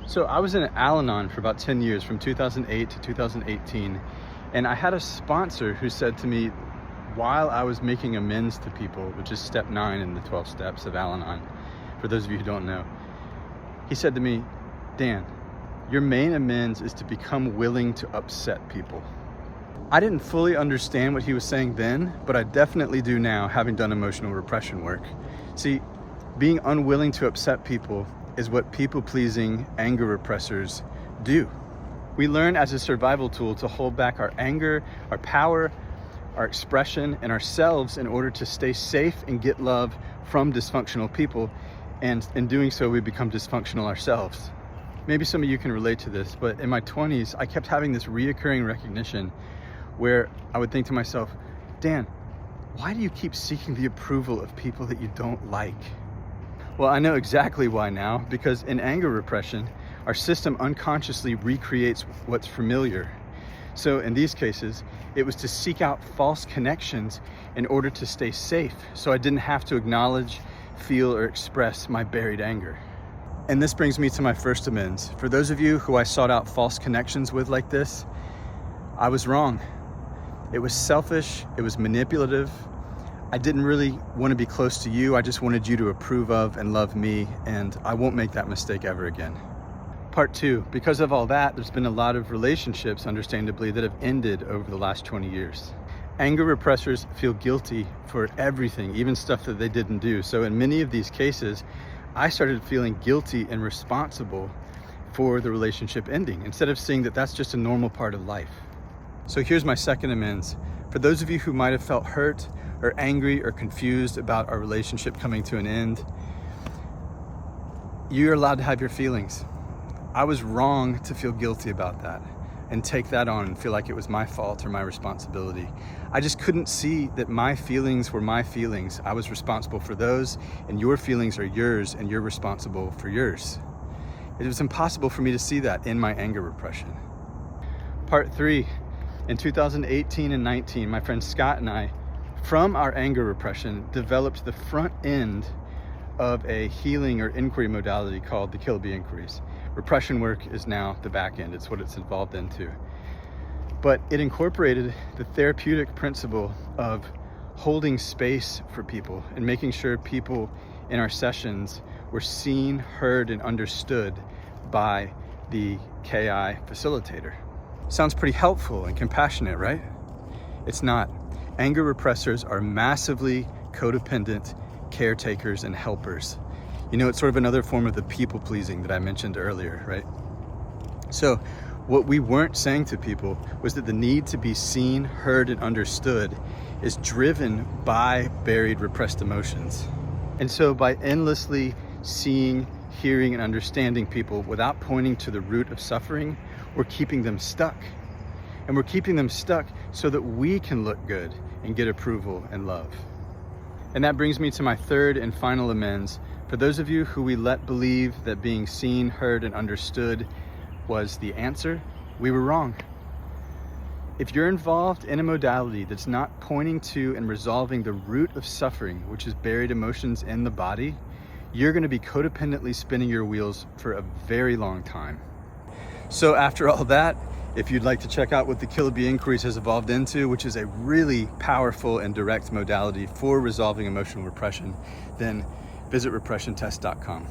So I was in Al-Anon for about 10 years, from 2008 to 2018. And I had a sponsor who said to me, while I was making amends to people, which is step 9 in the 12 steps of Al-Anon, for those of you who don't know, he said to me, Dan, your main amends is to become willing to upset people. I didn't fully understand what he was saying then, but I definitely do now, having done emotional repression work. See, being unwilling to upset people is what people-pleasing anger repressors do. We learn as a survival tool to hold back our anger, our power, our expression, and ourselves in order to stay safe and get love from dysfunctional people. And in doing so, we become dysfunctional ourselves. Maybe some of you can relate to this, but in my 20s, I kept having this reoccurring recognition where I would think to myself, Dan, why do you keep seeking the approval of people that you don't like? Well, I know exactly why now, because in anger repression, our system unconsciously recreates what's familiar. So in these cases, it was to seek out false connections in order to stay safe, so I didn't have to acknowledge, feel, or express my buried anger. And this brings me to my first amends. For those of you who I sought out false connections with like this, I was wrong. It was selfish, it was manipulative. I didn't really want to be close to you. I just wanted you to approve of and love me, and I won't make that mistake ever again. Part 2, because of all that, there's been a lot of relationships, understandably, that have ended over the last 20 years. Anger repressors feel guilty for everything, even stuff that they didn't do. So in many of these cases, I started feeling guilty and responsible for the relationship ending, instead of seeing that that's just a normal part of life. So here's my second amends. For those of you who might have felt hurt or angry or confused about our relationship coming to an end, you're allowed to have your feelings. I was wrong to feel guilty about that and take that on and feel like it was my fault or my responsibility. I just couldn't see that my feelings were my feelings. I was responsible for those, and your feelings are yours, and you're responsible for yours. It was impossible for me to see that in my anger repression. Part 3, in 2018 and 19, my friend Scott and I, from our anger repression, developed the front end of a healing or inquiry modality called the Kilby inquiries. Repression work is now the back end. It's what it's evolved into. But it incorporated the therapeutic principle of holding space for people and making sure people in our sessions were seen, heard, and understood by the KI facilitator. Sounds pretty helpful and compassionate, right? It's not. Anger repressors are massively codependent caretakers and helpers. You know, it's sort of another form of the people pleasing that I mentioned earlier, right? So what we weren't saying to people was that the need to be seen, heard, and understood is driven by buried, repressed emotions. And so by endlessly seeing, hearing, and understanding people without pointing to the root of suffering, we're keeping them stuck. And we're keeping them stuck so that we can look good and get approval and love. And that brings me to my third and final amends. For those of you who we let believe that being seen, heard, and understood was the answer, we were wrong. If you're involved in a modality that's not pointing to and resolving the root of suffering, which is buried emotions in the body, you're going to be codependently spinning your wheels for a very long time. So after all that, if you'd like to check out what the Kilby inquiries has evolved into, which is a really powerful and direct modality for resolving emotional repression, then visit repressiontest.com.